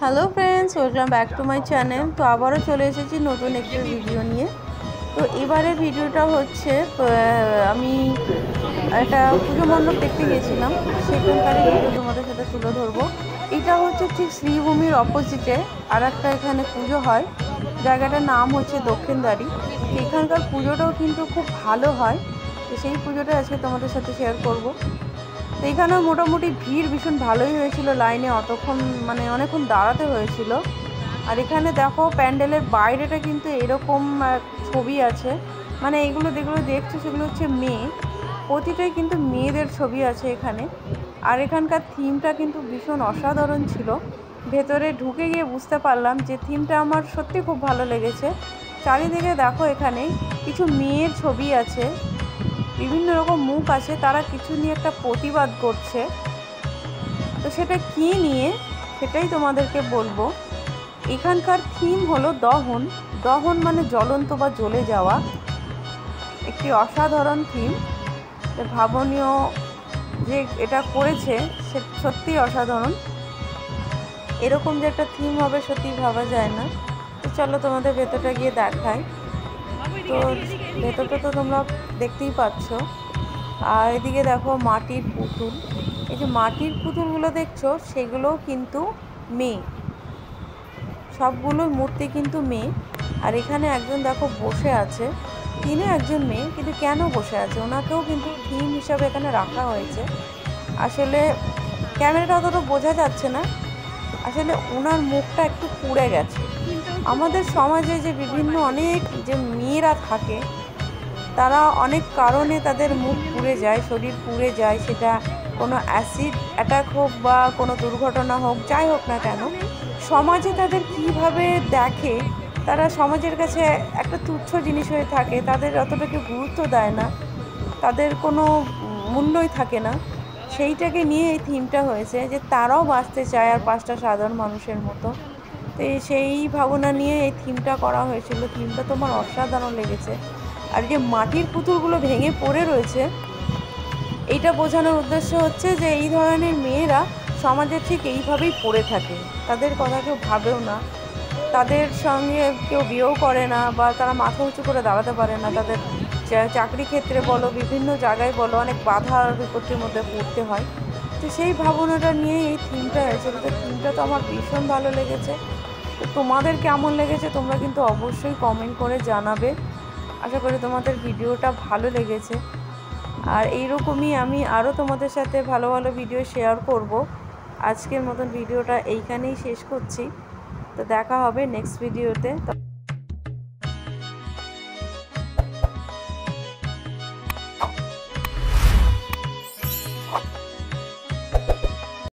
Hello friends, welcome back to my channel. তো আবারও চলে এসেছি নতুন একটি ভিডিও নিয়ে। তো এবারে ভিডিওটা হচ্ছে আমি একটা পুজো মণ্ডপ দেখতে গিয়েছিলাম, সেখানকারই ভিডিও তোমাদের সাথে তুলে ধরবো। এটা হচ্ছে ঠিক শ্রীভূমির অপোজিটে আর একটা এখানে পুজো হয়, জায়গাটার নাম হচ্ছে দক্ষিণদ্বারী। এখানকার পুজোটাও কিন্তু খুব ভালো হয়, তো সেই পুজোটা আজকে তোমাদের সাথে শেয়ার করব। তো এখানেও মোটামুটি ভিড় ভীষণ ভালোই হয়েছিল, লাইনে অতক্ষণ অনেকক্ষণ দাঁড়াতে হয়েছিল। আর এখানে দেখো প্যান্ডেলের বাইরেটা কিন্তু এরকম ছবি আছে, এগুলো যেগুলো দেখছো সেগুলো হচ্ছে মেয়ে, প্রতিটাই কিন্তু মেয়েদের ছবি আছে এখানে। আর এখানকার থিমটা কিন্তু ভীষণ অসাধারণ ছিল। ভেতরে ঢুকে গিয়ে বুঝতে পারলাম যে থিমটা আমার সত্যি খুব ভালো লেগেছে। চারিদিকে দেখো এখানে কিছু মেয়ের ছবি আছে, বিভিন্ন রকম মুখ আছে, তারা কিছু নিয়ে একটা প্রতিবাদ করছে। তো সেটা কী নিয়ে সেটাই তোমাদেরকে বলবো। এখানকার থিম হলো দহন। দহন মানে জ্বলন্ত বা জ্বলে যাওয়া, একটি অসাধারণ থিম। ভাবনীয় যে এটা করেছে সে সত্যিই অসাধারণ। এরকম যে একটা থিম হবে সত্যি ভাবা যায় না। তো চলো তোমাদের ভেতরটা গিয়ে দেখাই। তো ভেতরটা তো তোমরা দেখতেই পাচ্ছ। আর এদিকে দেখো মাটির পুতুল, এই যে মাটির পুতুলগুলো দেখছো সেগুলোও কিন্তু মেয়ে, সবগুলোর মূর্তি কিন্তু মেয়ে। আর এখানে একজন দেখো বসে আছে, তিনি একজন মেয়ে, কিন্তু কেন বসে আছে ওনাকেও কিন্তু থিম হিসাবে এখানে রাখা হয়েছে। আসলে ক্যামেরাটা অতটা বোঝা যাচ্ছে না, আসলে ওনার মুখটা একটু পুড়ে গেছে। আমাদের সমাজে যে বিভিন্ন অনেক যে মেয়েরা থাকে, তারা অনেক কারণে তাদের মুখ পুড়ে যায়, শরীর পুড়ে যায়, সেটা কোনো অ্যাসিড অ্যাটাক হোক বা কোনো দুর্ঘটনা হোক, যাই হোক না কেন, সমাজে তাদের কিভাবে দেখে, তারা সমাজের কাছে একটা তুচ্ছ জিনিস হয়ে থাকে, তাদের অতটা কেউ গুরুত্ব দেয় না, তাদের কোনো মূল্যই থাকে না। সেইটাকে নিয়ে এই থিমটা হয়েছে যে তারাও বাঁচতে চায় আর পাঁচটা সাধারণ মানুষের মতো। তো সেই ভাবনা নিয়ে এই থিমটা করা হয়েছিল। থিমটা তোমার অসাধারণ লেগেছে। আর যে মাটির পুতুলগুলো ভেঙে পড়ে রয়েছে, এইটা বোঝানোর উদ্দেশ্য হচ্ছে যে এই ধরনের মেয়েরা সমাজে ঠিক এইভাবেই পড়ে থাকে, তাদের কথা কেউ ভাবেও না, তাদের সঙ্গে কেউ বিয়েও করে না, বা তারা মাথা উঁচু করে দাঁড়াতে পারে না। তাদের চাকরি ক্ষেত্রে বলো, বিভিন্ন জায়গায় বলো, অনেক বাধার বিপত্তির মধ্যে পড়তে হয়। তো সেই ভাবনাটা নিয়ে এই থিমটা হয়েছিল। তো থিমটা তো আমার ভীষণ ভালো লেগেছে। তো তোমাদের কেমন লেগেছে তোমরা কিন্তু অবশ্যই কমেন্ট করে জানাবে। আশা করি তোমাদের ভিডিওটা ভালো লেগেছে। আর এইরকমই আমি আরও তোমাদের সাথে ভালো ভালো ভিডিও শেয়ার করব। আজকের মতন ভিডিওটা এইখানেই শেষ করছি। তো দেখা হবে নেক্সট ভিডিওতে।